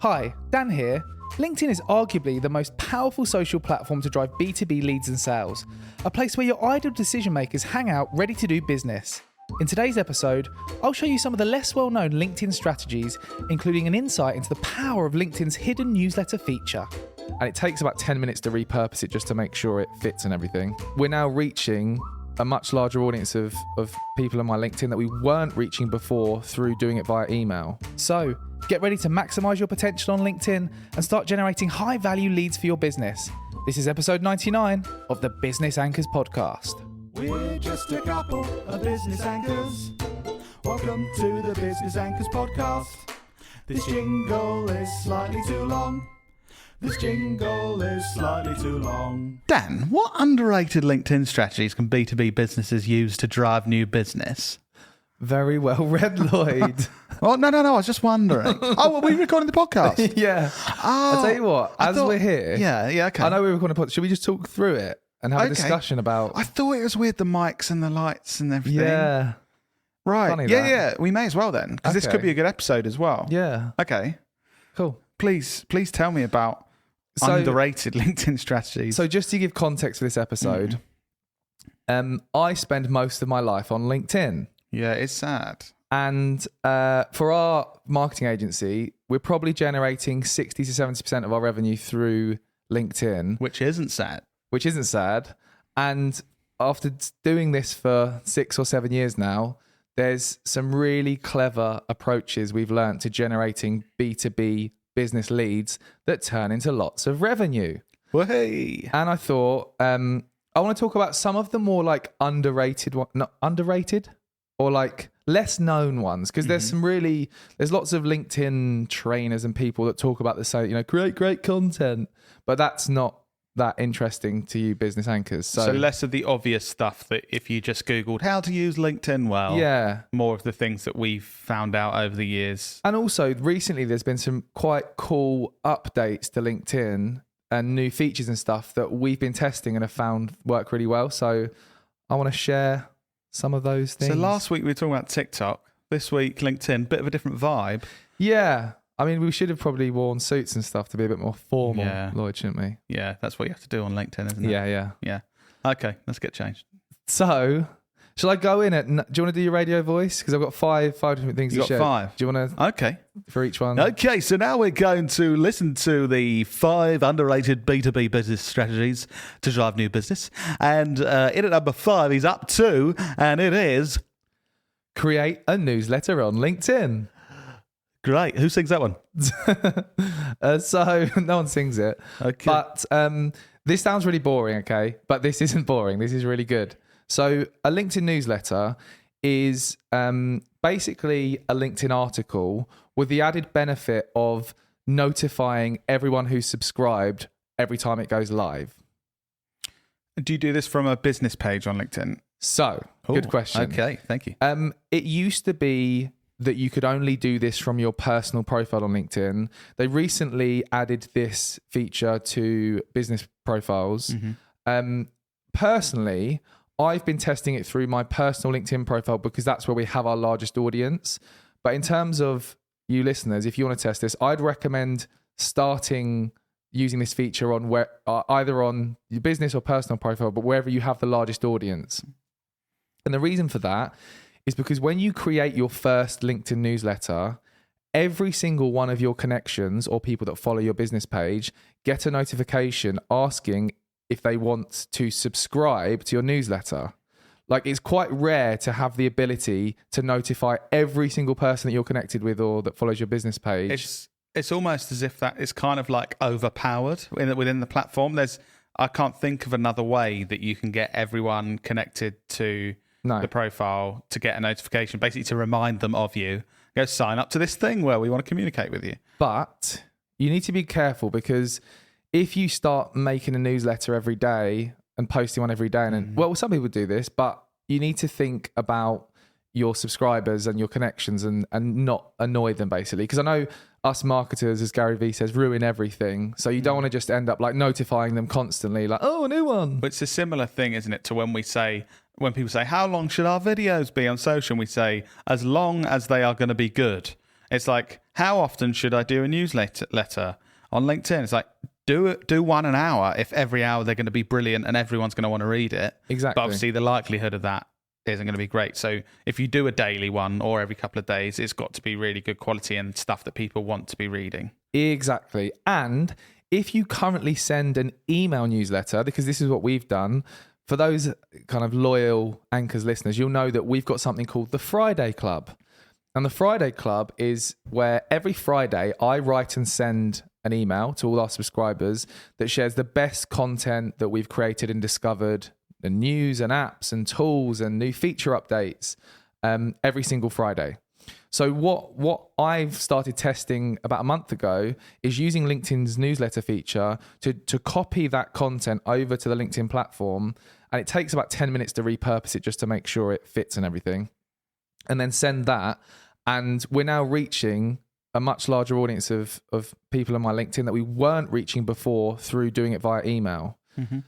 Hi, Dan here. LinkedIn is arguably the most powerful social platform to drive B2B leads and sales, a place where your ideal decision makers hang out ready to do business. In today's episode, I'll show you some of the less well-known LinkedIn strategies, including an insight into the power of LinkedIn's hidden newsletter feature. And it takes about 10 minutes to repurpose it just to make sure it fits and everything. We're now reaching a much larger audience of people on my LinkedIn that we weren't reaching before through doing it via email. So get ready to maximize your potential on LinkedIn and start generating high-value leads for your business. This is episode 99 of the Business Anchors podcast. We're just a couple of business anchors. Welcome to the Business Anchors podcast. This jingle is slightly too long. Dan, what underrated LinkedIn strategies can B2B businesses use to drive new business? Very well read, Lloyd. Oh, no. I was just wondering. Oh, are we recording the podcast? Yeah. I'll tell you what, we're here. Yeah, okay. I know we're recording a podcast. Should we just talk through it and have a discussion about... I thought it was weird, the mics and the lights and everything. Yeah. Right. Funny Yeah. We may as well then, because this could be a good episode as well. Yeah. Okay. Cool. Please tell me about underrated LinkedIn strategies. So just to give context for this episode, I spend most of my life on LinkedIn. Yeah, it's sad. And for our marketing agency, we're probably generating 60 to 70% of our revenue through LinkedIn. Which isn't sad. And after doing this for 6 or 7 years now, there's some really clever approaches we've learned to generating B2B business leads that turn into lots of revenue. Hey. And I thought, I want to talk about some of the more like underrated or like less known ones, because there's lots of LinkedIn trainers and people that talk about the same, create great content, but that's not that interesting to you business anchors. So less of the obvious stuff that if you just Googled how to use LinkedIn well, more of the things that we've found out over the years. And also recently there's been some quite cool updates to LinkedIn and new features and stuff that we've been testing and have found work really well. So I want to share some of those things. So last week we were talking about TikTok. This week, LinkedIn, bit of a different vibe. Yeah. I mean, we should have probably worn suits and stuff to be a bit more formal, Lloyd, shouldn't we? Yeah, that's what you have to do on LinkedIn, isn't it? Yeah. Okay, let's get changed. So, shall I go in at... Do you want to do your radio voice? Because I've got five different things to share. You got 5? Do you want to... Okay. For each one? Okay, so now we're going to listen to the 5 underrated B2B business strategies to drive new business. And in at number 5, he's up to, and it is... Create a newsletter on LinkedIn. Great. Who sings that one? So no one sings it. Okay. But this sounds really boring, okay? But this isn't boring. This is really good. So a LinkedIn newsletter is basically a LinkedIn article with the added benefit of notifying everyone who's subscribed every time it goes live. Do you do this from a business page on LinkedIn? So, good question. Okay, thank you. It used to be that you could only do this from your personal profile on LinkedIn. They recently added this feature to business profiles. Personally, I've been testing it through my personal LinkedIn profile because that's where we have our largest audience. But in terms of you listeners, if you want to test this, I'd recommend starting using this feature on either on your business or personal profile, but wherever you have the largest audience. And the reason for that is because when you create your first LinkedIn newsletter, every single one of your connections or people that follow your business page get a notification asking if they want to subscribe to your newsletter. Like, it's quite rare to have the ability to notify every single person that you're connected with or that follows your business page. It's almost as if that is kind of like overpowered within the platform. I can't think of another way that you can get everyone connected to the profile to get a notification, basically to remind them of you. Go sign up to this thing where we want to communicate with you. But you need to be careful, because if you start making a newsletter every day and posting one every day, and well, some people do this, but you need to think about your subscribers and your connections and not annoy them, basically. Because I know us marketers, as Gary Vee says, ruin everything. So you don't want to just end up like notifying them constantly, like, oh, a new one. But it's a similar thing, isn't it, to when people say, how long should our videos be on social? And we say, as long as they are going to be good. It's like, how often should I do a newsletter on LinkedIn? It's like, do one an hour if every hour they're going to be brilliant and everyone's going to want to read it. Exactly. But obviously the likelihood of that isn't going to be great. So if you do a daily one or every couple of days, it's got to be really good quality and stuff that people want to be reading. Exactly. And if you currently send an email newsletter, because this is what we've done, for those kind of loyal Anchors listeners, you'll know that we've got something called the Friday Club. And the Friday Club is where every Friday I write and send an email to all our subscribers that shares the best content that we've created and discovered, the news and apps and tools and new feature updates every single Friday. So what I've started testing about a month ago is using LinkedIn's newsletter feature to copy that content over to the LinkedIn platform. And it takes about 10 minutes to repurpose it just to make sure it fits and everything. And then send that. And we're now reaching a much larger audience of people on my LinkedIn that we weren't reaching before through doing it via email. Mm-hmm.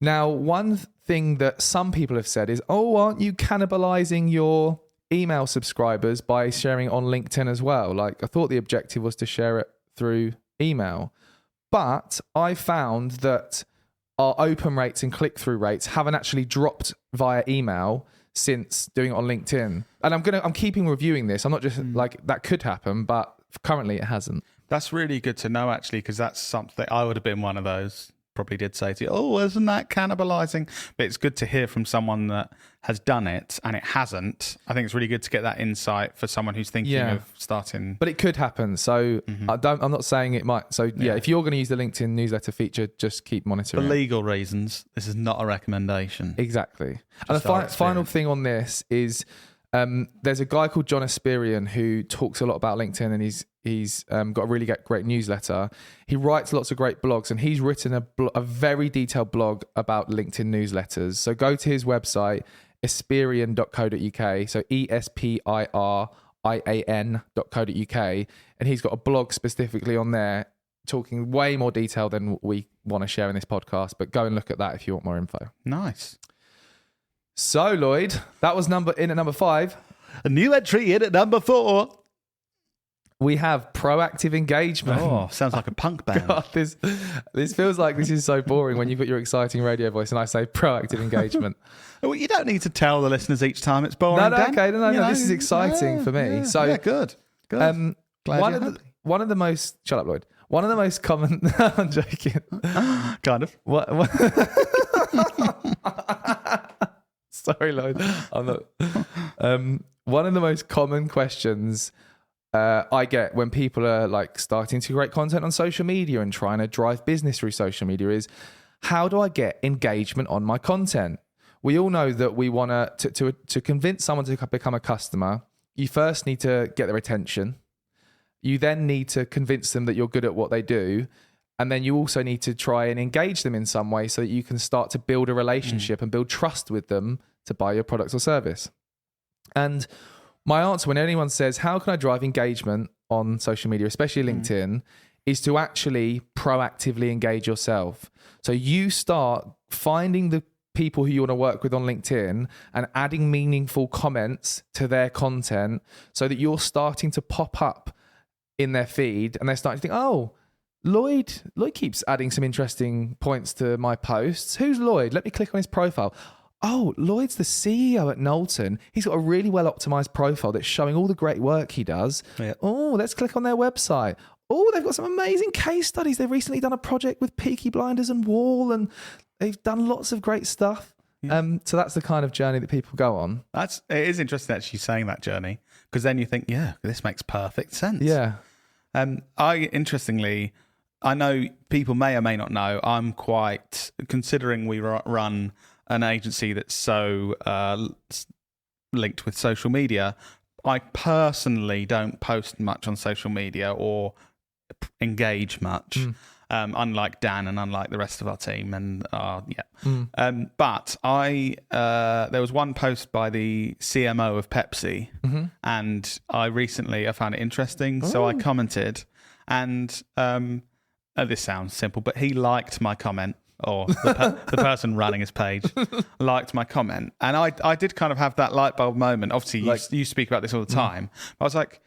Now, one thing that some people have said is, oh, aren't you cannibalizing your email subscribers by sharing it on LinkedIn as well? Like, I thought the objective was to share it through email. But I found that our open rates and click-through rates haven't actually dropped via email since doing it on LinkedIn. And I'm keeping reviewing this. I'm not just like, that could happen, but currently it hasn't. That's really good to know, actually, because that's something I would have been one of those. Probably did say to you, oh, isn't that cannibalizing? But it's good to hear from someone that has done it and it hasn't. I think it's really good to get that insight for someone who's thinking of starting. But it could happen. So I'm not saying it might. So if you're going to use the LinkedIn newsletter feature, just keep monitoring. For legal reasons, this is not a recommendation. Exactly. And the final thing on this is there's a guy called John Esperian who talks a lot about LinkedIn, and he's got a really great newsletter. He writes lots of great blogs, and he's written a very detailed blog about LinkedIn newsletters. So go to his website, esperian.co.uk. So ESPIRIAN.co.uk. And he's got a blog specifically on there talking way more detail than we want to share in this podcast. But go and look at that if you want more info. Nice. So, Lloyd, that was number 5. A new entry in at number 4. We have proactive engagement. Oh, sounds like a punk band. God, this feels like this is so boring when you've got your exciting radio voice and I say proactive engagement. Well, you don't need to tell the listeners each time it's boring. No, this is exciting for me. So, good. Glad one of the most... Shut up, Lloyd. One of the most common... I'm joking. Kind of. What? Sorry, Lloyd. I'm not. One of the most common questions I get when people are like starting to create content on social media and trying to drive business through social media is, how do I get engagement on my content? We all know that we want to convince someone to become a customer. You first need to get their attention. You then need to convince them that you're good at what they do. And then you also need to try and engage them in some way so that you can start to build a relationship and build trust with them to buy your products or service. And my answer when anyone says, how can I drive engagement on social media, especially LinkedIn, is to actually proactively engage yourself. So you start finding the people who you want to work with on LinkedIn and adding meaningful comments to their content so that you're starting to pop up in their feed and they're starting to think, oh, Lloyd keeps adding some interesting points to my posts. Who's Lloyd? Let me click on his profile. Oh, Lloyd's the CEO at Knowlton. He's got a really well-optimized profile that's showing all the great work he does. Yep. Oh, let's click on their website. Oh, they've got some amazing case studies. They've recently done a project with Peaky Blinders and Wall, and they've done lots of great stuff. Yeah. So that's the kind of journey that people go on. It is interesting actually saying that journey, because then you think, yeah, this makes perfect sense. Yeah. Interestingly, I know people may or may not know, I'm quite, considering we run an agency that's so linked with social media, I personally don't post much on social media or engage much, unlike Dan and unlike the rest of our team. And but there was one post by the CMO of Pepsi, and I found it interesting, so I commented, and this sounds simple, but he liked my comment. Or the person running his page liked my comment. And I did kind of have that light bulb moment. Obviously, you speak about this all the time. But I was like,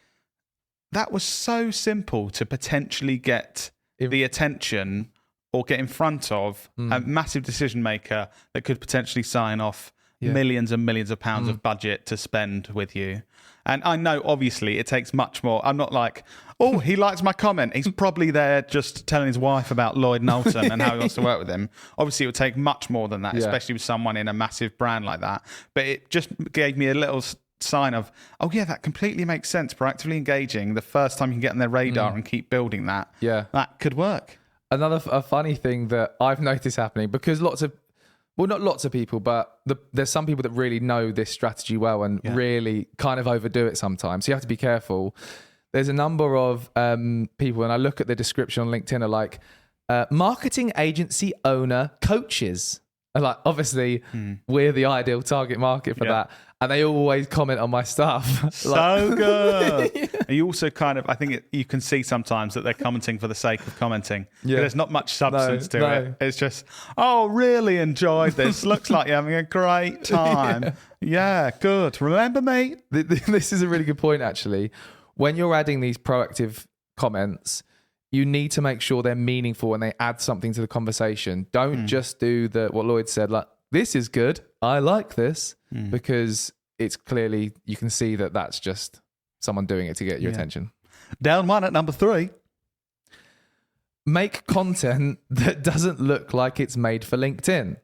that was so simple to potentially get the attention or get in front of a massive decision maker that could potentially sign off millions and millions of pounds of budget to spend with you. And I know, obviously, it takes much more. I'm not like, oh, he likes my comment. He's probably there just telling his wife about Lloyd Knowlton and how he wants to work with him. Obviously, it would take much more than that, especially with someone in a massive brand like that. But it just gave me a little sign of, oh, yeah, that completely makes sense. Proactively engaging the first time you can get on their radar and keep building that. Yeah. That could work. A funny thing that I've noticed happening, because not lots of people, but there's some people that really know this strategy well and really kind of overdo it sometimes. So you have to be careful. There's a number of people, and I look at the description on LinkedIn, are like, marketing agency owner coaches. And like, obviously, we're the ideal target market for that. And they always comment on my stuff. So good. And you also kind of, I think you can see sometimes that they're commenting for the sake of commenting. Yeah. There's not much substance to it. It's just, oh, really enjoyed this. Looks like you're having a great time. Yeah, good. Remember me? This is a really good point, actually. When you're adding these proactive comments, you need to make sure they're meaningful and they add something to the conversation. Don't just do what Lloyd said, like, this is good, I like this, because it's clearly, you can see that that's just someone doing it to get your attention. Down one at number 3. Make content that doesn't look like it's made for LinkedIn.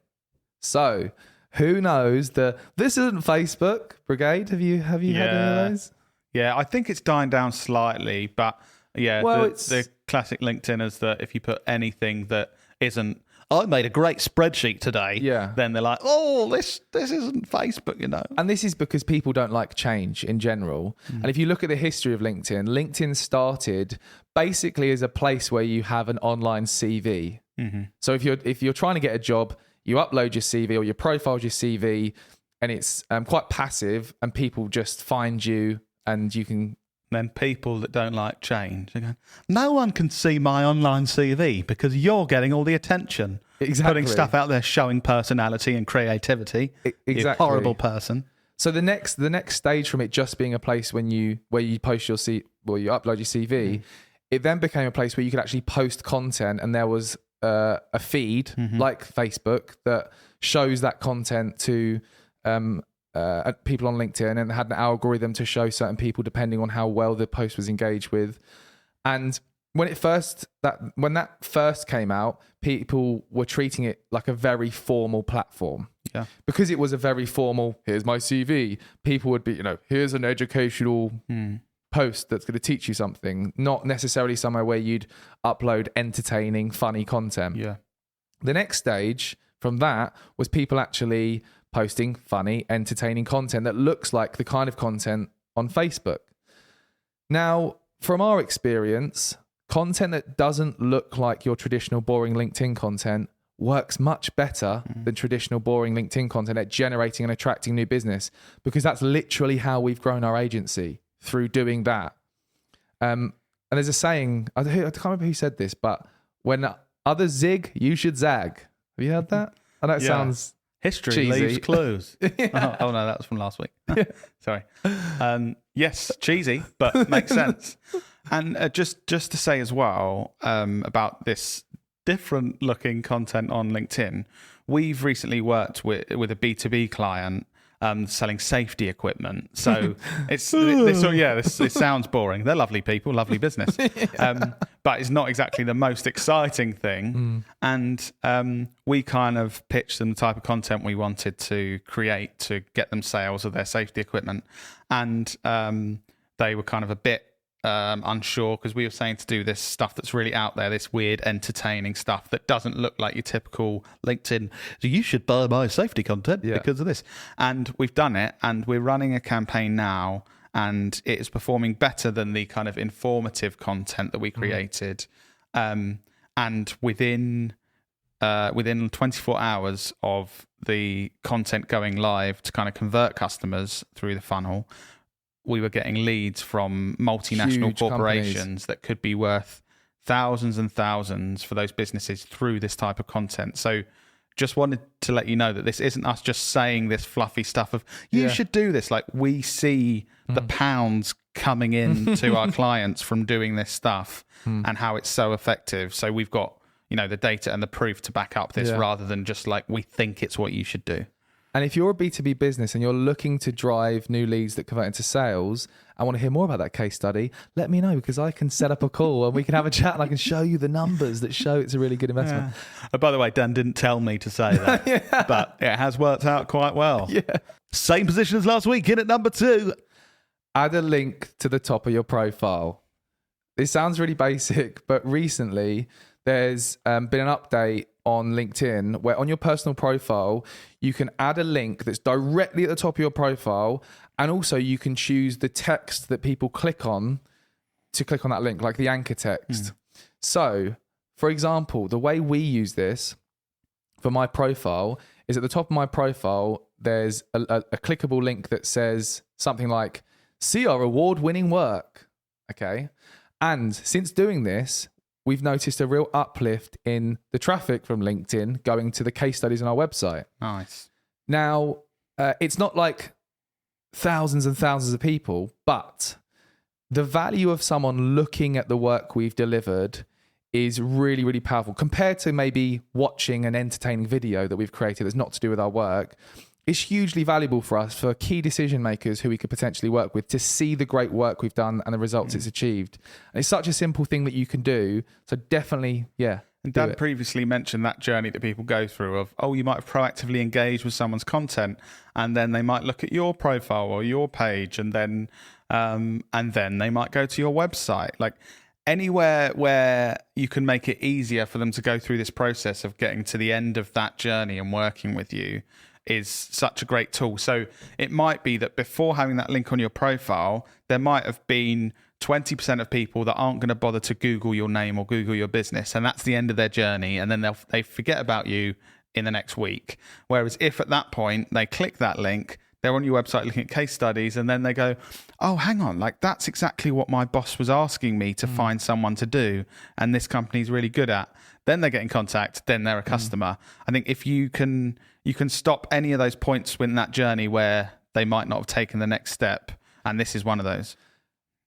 So, who knows this isn't Facebook, Brigade? Have you had any of those? Yeah, I think it's dying down slightly, but the classic LinkedIn is that if you put anything that isn't, I made a great spreadsheet today, then they're like, oh, this isn't Facebook, you know. And this is because people don't like change in general. And if you look at the history of LinkedIn started basically as a place where you have an online CV. So if you're trying to get a job, you upload your CV or your profile's your CV, and it's quite passive, and people just find you, and you can. Then people that don't like change, they're going, no one can see my online CV because you're getting all the attention. Exactly. Putting stuff out there showing personality and creativity. Exactly. You horrible person. So the next stage from it just being a place where you post you upload your CV, it then became a place where you could actually post content, and there was a feed like Facebook that shows that content to people on LinkedIn, and had an algorithm to show certain people depending on how well the post was engaged with. And when that first came out, people were treating it like a very formal platform. Yeah. Because it was a very formal, here's my CV. People would be, here's an educational post that's going to teach you something, not necessarily somewhere where you'd upload entertaining, funny content. Yeah. The next stage from that was people actually posting funny, entertaining content that looks like the kind of content on Facebook. Now, from our experience, content that doesn't look like your traditional boring LinkedIn content works much better than traditional boring LinkedIn content at generating and attracting new business, because that's literally how we've grown our agency, through doing that. And there's a saying, I can't remember who said this, but when others zig, you should zag. Have you heard that? I know it sounds... History cheesy. Leaves clues. Oh no, that was from last week. Sorry. Yes, cheesy, but makes sense. And just to say as well about this different looking content on LinkedIn, we've recently worked with a B2B client selling safety equipment. So it sounds boring. They're lovely people, lovely business, but it's not exactly the most exciting thing. And we kind of pitched them the type of content we wanted to create to get them sales of their safety equipment, and they were kind of a bit unsure, because we were saying to do this stuff that's really out there, this weird entertaining stuff that doesn't look like your typical LinkedIn, so you should buy my safety content because of this. And we've done it, and we're running a campaign now, and it is performing better than the kind of informative content that we created. And within 24 hours of the content going live to kind of convert customers through the funnel, we were getting leads from multinational Huge corporations companies that could be worth thousands and thousands for those businesses through this type of content. So just wanted to let you know that this isn't us just saying this fluffy stuff of, you should do this. Like, we see the pounds coming in to our clients from doing this stuff and how it's so effective. So we've got, the data and the proof to back up this rather than just like, we think it's what you should do. And if you're a B2B business and you're looking to drive new leads that convert into sales, I want to hear more about that case study, let me know, because I can set up a call and we can have a chat and I can show you the numbers that show it's a really good investment. Oh, by the way, Dan didn't tell me to say that, but it has worked out quite well. Yeah. Same position as last week, in at number 2. Add a link to the top of your profile. This sounds really basic, but recently there's been an update on LinkedIn where on your personal profile, you can add a link that's directly at the top of your profile. And also you can choose the text that people click on to click on that link, like the anchor text. So, for example, the way we use this for my profile is at the top of my profile, there's a clickable link that says something like, see our award-winning work. Okay. And since doing this, we've noticed a real uplift in the traffic from LinkedIn going to the case studies on our website. Nice. Now, it's not like thousands and thousands of people, but the value of someone looking at the work we've delivered is really, really powerful compared to maybe watching an entertaining video that we've created that's not to do with our work. It's hugely valuable for us, for key decision makers who we could potentially work with, to see the great work we've done and the results it's achieved. And it's such a simple thing that you can do. So definitely, And Dan previously mentioned that journey that people go through of, you might have proactively engaged with someone's content, and then they might look at your profile or your page, and then they might go to your website. Like anywhere where you can make it easier for them to go through this process of getting to the end of that journey and working with you is such a great tool. So it might be that before having that link on your profile, there might have been 20% of people that aren't going to bother to Google your name or Google your business, and that's the end of their journey, and then they forget about you in the next week. Whereas if at that point they click that link, they're on your website looking at case studies, and then they go, oh, hang on, like that's exactly what my boss was asking me to find someone to do, and this company's really good at. Then they get in contact, then they're a customer. I think if you can stop any of those points in that journey where they might not have taken the next step, and this is one of those.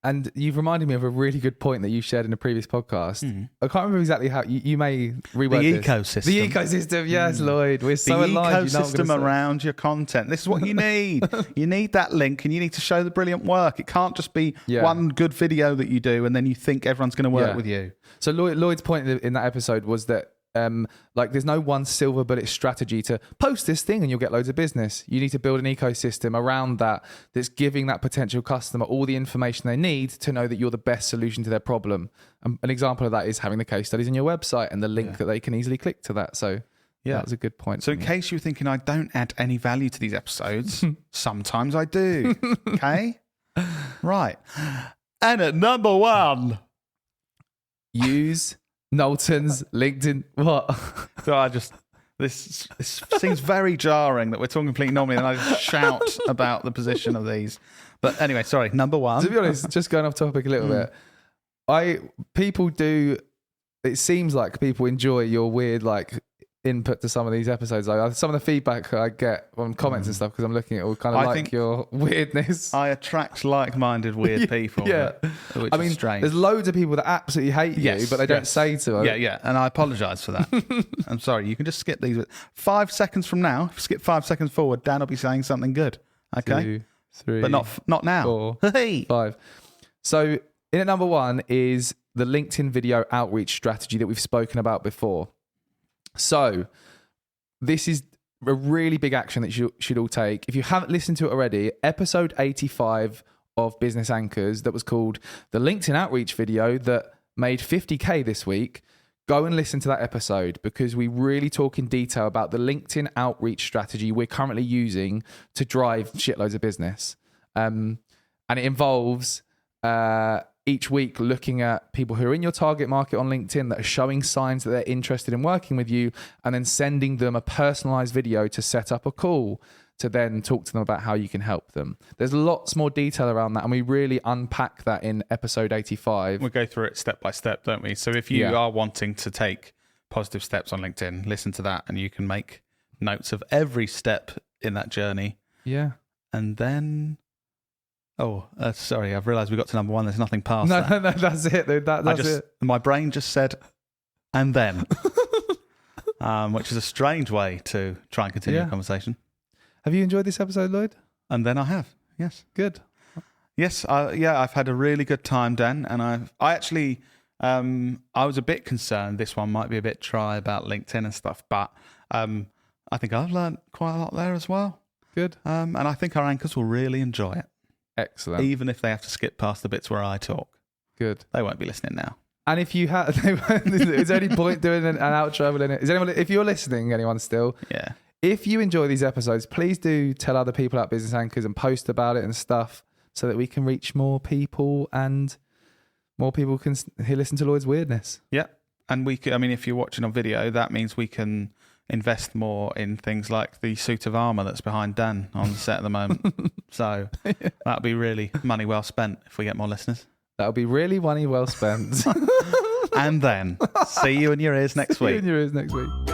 And you've reminded me of a really good point that you shared in a previous podcast. I can't remember exactly how you may reword the this. Ecosystem. The ecosystem, yes, Lloyd. We're so the aligned. ecosystem around your content. This is what you need. You need that link, and you need to show the brilliant work. It can't just be one good video that you do, and then you think everyone's going to work with you. So Lloyd's point in that episode was that there's no one silver bullet strategy to post this thing and you'll get loads of business. You need to build an ecosystem around that's giving that potential customer all the information they need to know that you're the best solution to their problem. An example of that is having the case studies on your website and the link that they can easily click to that. So that was a good point. So in case you're thinking I don't add any value to these episodes, sometimes I do. Okay? Right. And at number 1, use Knowlton's LinkedIn. What? So this seems very jarring that we're talking completely normally and I just shout about the position of these. But anyway, sorry, number 1. To be honest, just going off topic a little bit, it seems like people enjoy your weird input to some of these episodes. Some of the feedback I get from comments and stuff, because I'm looking at all kind of your weirdness. I attract like-minded weird people. Which is strange. There's loads of people that absolutely hate you, but they don't say to them. Yeah, and I apologise for that. I'm sorry. You can just skip these. 5 seconds from now, skip 5 seconds forward, Dan will be saying something good. Okay? 2, 3, but not now. 4, hey. 5. So in at number 1 is the LinkedIn video outreach strategy that we've spoken about before. So this is a really big action that you should all take. If you haven't listened to it already, episode 85 of Business Anchors that was called the LinkedIn outreach video that made 50K this week, go and listen to that episode, because we really talk in detail about the LinkedIn outreach strategy we're currently using to drive shitloads of business. And it involves each week looking at people who are in your target market on LinkedIn that are showing signs that they're interested in working with you, and then sending them a personalized video to set up a call to then talk to them about how you can help them. There's lots more detail around that, and we really unpack that in episode 85. We'll go through it step by step, don't we? So if you are wanting to take positive steps on LinkedIn, listen to that, and you can make notes of every step in that journey. Yeah. And then Oh, sorry. I've realised we got to number 1. There's nothing past No, that. no, that's it, dude. That's it. My brain just said, and then, which is a strange way to try and continue a conversation. Have you enjoyed this episode, Lloyd? And then I have, yes. Good. Yes, I've had a really good time, Dan, and I actually, I was a bit concerned this one might be a bit dry about LinkedIn and stuff, but I think I've learned quite a lot there as well. Good. And I think our anchors will really enjoy it. Excellent. Even if they have to skip past the bits where I talk. Good. They won't be listening now. And if you have, is there any point doing an outro in it? Is anyone, if you're listening, anyone still? Yeah. If you enjoy these episodes, please do tell other people about Business Anchors and post about it and stuff so that we can reach more people and more people can listen to Lloyd's weirdness. Yeah. And if you're watching on video, that means we can invest more in things like the suit of armour that's behind Dan on the set at the moment. So that'll be really money well spent if we get more listeners. That'll be really money well spent. And then see you in your ears next week. See you in your ears next week.